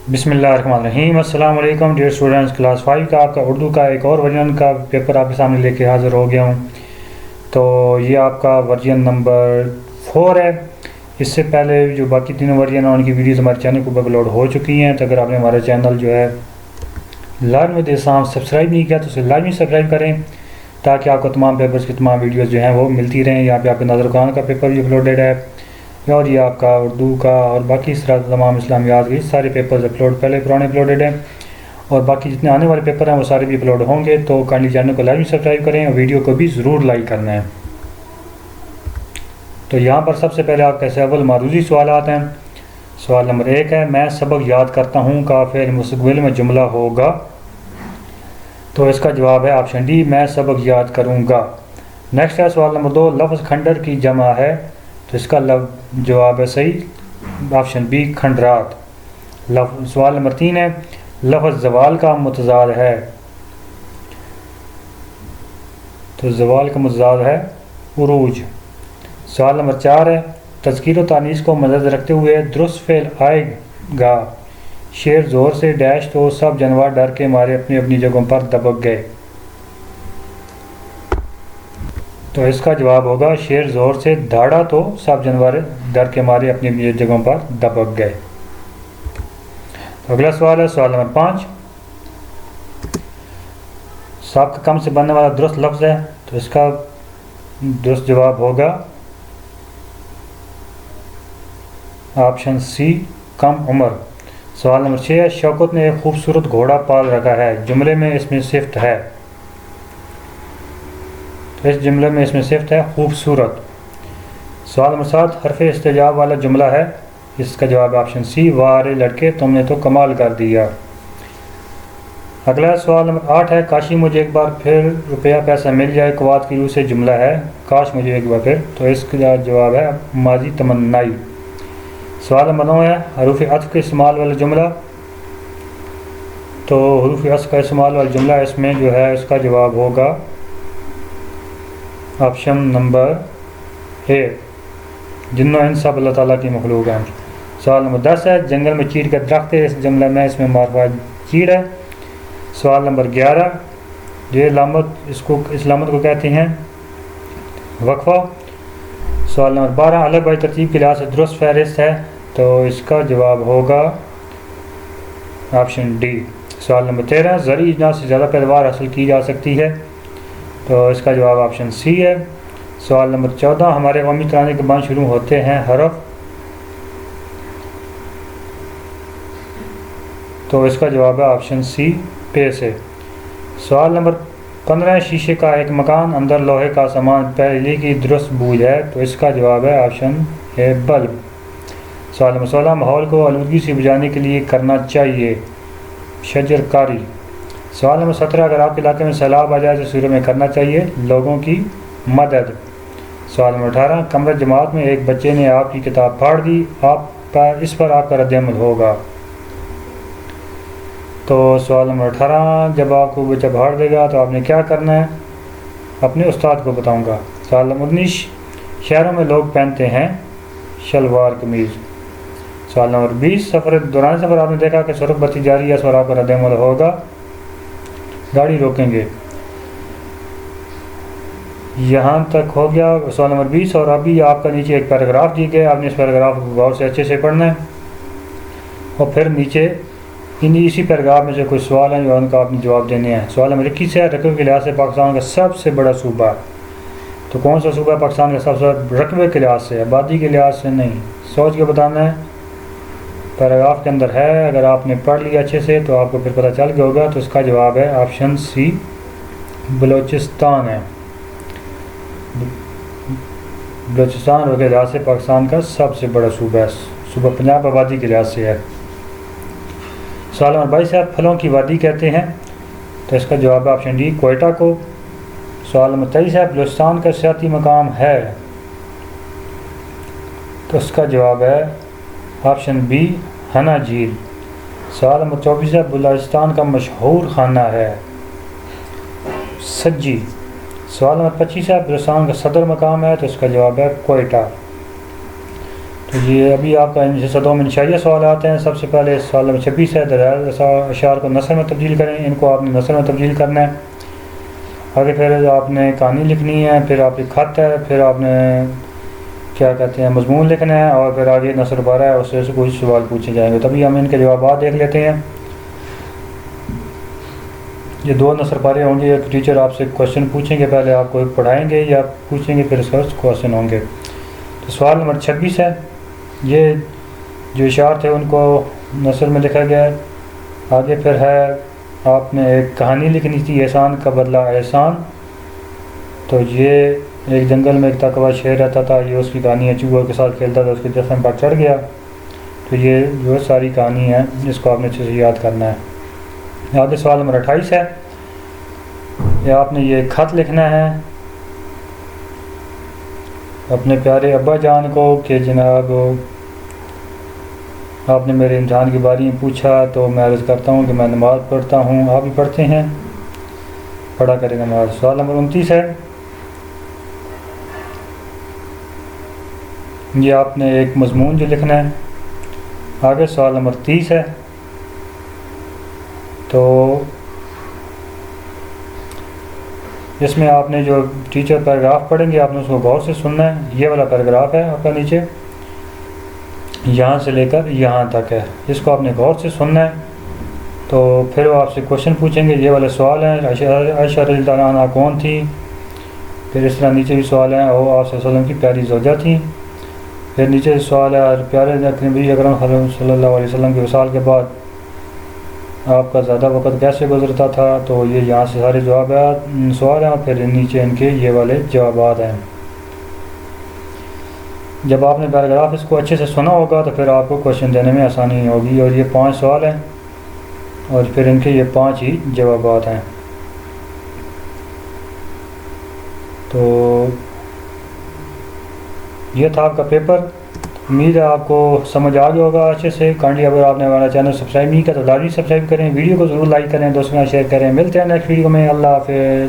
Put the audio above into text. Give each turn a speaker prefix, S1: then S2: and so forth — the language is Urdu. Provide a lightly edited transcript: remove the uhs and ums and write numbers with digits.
S1: بسم اللہ الرحمن الرحیم۔ السلام علیکم ڈیئر اسٹوڈنٹس، کلاس 5 کا آپ کا اردو کا ایک اور ورژن کا پیپر آپ کے سامنے لے کے حاضر ہو گیا ہوں۔ تو یہ آپ کا ورژن نمبر 4 ہے۔ اس سے پہلے جو باقی تینوں ورژن ہیں ان کی ویڈیوز ہمارے چینل کو اپلوڈ ہو چکی ہیں۔ تو اگر آپ نے ہمارا چینل جو ہے لازمی سبسکرائب نہیں کیا تو اسے لازمی سبسکرائب کریں تاکہ آپ کو تمام پیپرز کی تمام ویڈیوز جو ہیں وہ ملتی رہیں۔ یہاں پہ آپ کے ناظر خان کا پیپر بھی اپلوڈیڈ ہے، اور یہ آپ کا اردو کا اور باقی اس طرح تمام اسلامیات کے سارے پیپرز پہلے پرانے اپلوڈیڈ ہیں، اور باقی جتنے آنے والے پیپر ہیں وہ سارے بھی اپلوڈ ہوں گے۔ تو کائنڈلی چینل کو لازمی سبسکرائب کریں اور ویڈیو کو بھی ضرور لائک کرنا ہے۔ تو یہاں پر سب سے پہلے آپ کے اول معروضی سوالات ہیں۔ سوال نمبر 1 ہے، میں سبق یاد کرتا ہوں کا فعل مستقبل میں جملہ ہوگا؟ تو اس کا جواب ہے آپشن ڈی، میں سبق یاد کروں گا۔ نیکسٹ ہے سوال نمبر 2، لفظ کھنڈر کی جمع ہے؟ تو اس کا جواب ہے صحیح آپشن بی، کھنڈرات۔ سوال نمبر 3 ہے، لفظ زوال کا متضاد ہے؟ تو زوال کا متضاد ہے عروج۔ سوال نمبر 4 ہے، تذکیر و تانیث کو مدد رکھتے ہوئے درست فعل آئے گا؟ شیر زور سے ڈیش تو سب جانور ڈر کے مارے اپنی اپنی جگہوں پر دبک گئے۔ تو اس کا جواب ہوگا شیر زور سے دھاڑا تو سب جانور ڈر کے مارے اپنی اپنی جگہوں پر دبک گئے۔ تو اگلا سوال ہے سوال نمبر 5، سب کا کم سے بننے والا درست لفظ ہے؟ تو اس کا درست جواب ہوگا آپشن سی، کم عمر۔ سوال نمبر 6 ہے، شوکت نے ایک خوبصورت گھوڑا پال رکھا ہے، جملے میں اس میں صفت ہے؟ تو اس جملے میں اس میں صفت ہے خوبصورت۔ سوال نمبر 7، حرف استجاب والا جملہ ہے؟ اس کا جواب آپشن سی، واہ رے لڑکے تم نے تو کمال کر دیا۔ اگلا سوال نمبر 8 ہے، کاشی مجھے ایک بار پھر روپیہ پیسہ مل جائے قوات کی روح سے جملہ ہے؟ کاش مجھے ایک بار پھر، تو اس کا جواب ہے ماضی تمنائی۔ سوال نمبر 9 ہے، حروف عطف کے استعمال والا جملہ؟ تو حروف عطف کا استعمال والا جملہ اس میں جو ہے اس کا جواب ہوگا آپشن نمبر اے، جنوں ان سب اللہ تعالیٰ کی مخلوق ہیں۔ سوال نمبر 10 ہے، جنگل میں چیڑ کا درخت ہے، اس جملہ میں اس میں معرفہ چیڑ ہے۔ سوال نمبر 11، جو علامت اس علامت کو کہتے ہیں وقفہ۔ سوال نمبر 12، الگ بائی ترتیب کے لحاظ سے درست فہرست ہے؟ تو اس کا جواب ہوگا آپشن ڈی۔ سوال نمبر 13، زرعی اجناس سے زیادہ پیداوار حاصل کی جا سکتی ہے؟ تو اس کا جواب آپشن سی ہے۔ سوال نمبر 14، ہمارے قومی ترانے کے بند شروع ہوتے ہیں حرف؟ تو اس کا جواب ہے آپشن سی، پے سے۔ سوال نمبر 15، شیشے کا ایک مکان، اندر لوہے کا سامان، پہلی کی درست بوجھ ہے؟ تو اس کا جواب ہے آپشن اے، بلب۔ سوال نمبر 16، ماحول کو آلودگی سے بچانے کے لیے کرنا چاہیے؟ شجر کاری۔ سوال نمبر 17، اگر آپ کے علاقے میں سیلاب آ جائے تو صورت میں کرنا چاہیے؟ لوگوں کی مدد۔ سوال نمبر 18، کمرہ جماعت میں ایک بچے نے آپ کی کتاب پھاڑ دی، اس پر آپ کا رد عمل ہوگا؟ تو سوال نمبر 18، جب آپ کو بچہ پھاڑ دے گا تو آپ نے کیا کرنا ہے؟ اپنے استاد کو بتاؤں گا۔ سوال نمبر 19، شہروں میں لوگ پہنتے ہیں شلوار قمیض۔ سوال نمبر 20، دوران سفر آپ نے دیکھا کہ سرخ بتی جاری ہے، اس پر آپ کا رد عمل ہوگا؟ گاڑی روکیں گے۔ یہاں تک ہو گیا سوال نمبر 20، اور ابھی آپ کا نیچے ایک پیراگراف دی گیا، آپ نے اس پیراگراف کو غور سے اچھے سے پڑھنا ہے، اور پھر نیچے اسی پیراگراف میں سے کچھ سوال ہیں جو ان کا آپ نے جواب دینے ہیں۔ سوال نمبر 21 ہے، رقبے کے لحاظ سے پاکستان کا سب سے بڑا صوبہ؟ تو کون سا صوبہ پاکستان کا سب سے رقبے کے لحاظ سے، آبادی کے لحاظ سے نہیں، سوچ کے بتانا ہے۔ پیراگراف کے اندر ہے، اگر آپ نے پڑھ لیا اچھے سے تو آپ کو پھر پتہ چل گیا ہوگا۔ تو اس کا جواب ہے آپشن سی، بلوچستان ہے۔ بلوچستان رقبے کے لحاظ سے پاکستان کا سب سے بڑا صوبہ ہے، صوبہ پنجاب آبادی کے لحاظ سے ہے۔ سوال نمبر 22 ہے، پھلوں کی وادی کہتے ہیں؟ تو اس کا جواب ہے آپشن ڈی، کوئٹہ کو۔ سوال نمبر 23 ہے، بلوچستان کا سیاحتی مقام ہے؟ تو اس کا جواب ہے آپشن بی، ہنا جھیل۔ سوال نمبر 24 ہے، بلوچستان کا مشہور کھانا ہے؟ سجی۔ سوال نمبر 25 ہے، بلوچستان کا صدر مقام ہے؟ تو اس کا جواب ہے کوئٹہ۔ تو یہ ابھی آپ کا جیسے 2 منشائیہ سوال آتے ہیں. سب سے پہلے سوال نمبر 26 ہے دلائل اشعار کو نثر میں تبدیل کریں. ان کو آپ نے نثر میں تبدیل کرنا ہے. آگے پھر آپ نے کہانی لکھنی ہے, پھر آپ ایک خط ہے, پھر آپ نے کیا کہتے ہیں مضمون لکھنا ہے, اور پھر آگے نثر بارہ ہے, اس سے کچھ سوال پوچھے جائیں گے. تبھی ہم ان کے جوابات دیکھ لیتے ہیں. یہ 2 نثر پارے ہوں گے. ایک ٹیچر آپ سے کوشچن پوچھیں گے, پہلے آپ کو پڑھائیں گے یا پوچھیں گے, پھر اس کا کوشچن ہوں گے. تو سوال نمبر 26 ہے. یہ جو اشعار تھے ان کو نثر میں لکھا گیا ہے. آگے پھر ہے آپ نے ایک کہانی لکھنی تھی, احسان کا بدلہ احسان. تو یہ ایک جنگل میں ایک تقوی شیر رہتا تھا, یہ اس کی کہانی ہے. چوہوں کے ساتھ کھیلتا تھا, اس کے جسم پر چڑھ گیا. تو یہ جو ساری کہانی ہے اس کو آپ نے اچھے سے یاد کرنا ہے. آگے سوال نمبر 28 ہے. یہ آپ نے یہ خط لکھنا ہے اپنے پیارے ابا جان کو کہ جناب آپ نے میرے امتحان کے بارے میں پوچھا, تو میں عرض کرتا ہوں کہ میں نماز پڑھتا ہوں, آپ بھی پڑھتے ہیں, پڑھا کریں نماز. سوال نمبر 29 ہے. یہ آپ نے ایک مضمون جو لکھنا ہے. آگے سوال نمبر 30 ہے. تو اس میں آپ نے جو ٹیچر پیراگراف پڑھیں گے آپ نے اس کو غور سے سننا ہے. یہ والا پیراگراف ہے آپ کا نیچے, یہاں سے لے کر یہاں تک ہے, اس کو آپ نے غور سے سننا ہے. تو پھر وہ آپ سے کوشچن پوچھیں گے. یہ والے سوال ہیں, عائشہ رضی اللہ عنہا کون تھی. پھر اس طرح نیچے بھی سوال ہیں, وہ آپ صلی اللہ علیہ وسلم کی پیاری زوجہ تھیں. پھر نیچے سوال ہے پیارے نبی اکرم صلی اللہ علیہ وسلم کے وصال کے بعد آپ کا زیادہ وقت کیسے گزرتا تھا. تو یہ یہاں سے سارے جوابات سوال ہیں, اور پھر نیچے ان کے یہ والے جوابات ہیں. جب آپ نے پیراگراف اس کو اچھے سے سنا ہوگا تو پھر آپ کو کوشچن دینے میں آسانی ہوگی. اور یہ 5 سوال ہیں اور پھر ان کے یہ 5 ہی جوابات ہیں. تو یہ تھا آپ کا پیپر. امید ہے آپ کو سمجھ آ گیا ہوگا اچھے سے. کائنڈلی اگر آپ نے ہمارا چینل سبسکرائب نہیں کیا تو لازمی سبسکرائب کریں, ویڈیو کو ضرور لائک کریں, دوستوں کے ساتھ شیئر کریں. ملتے ہیں نیکسٹ ویڈیو میں. اللہ حافظ.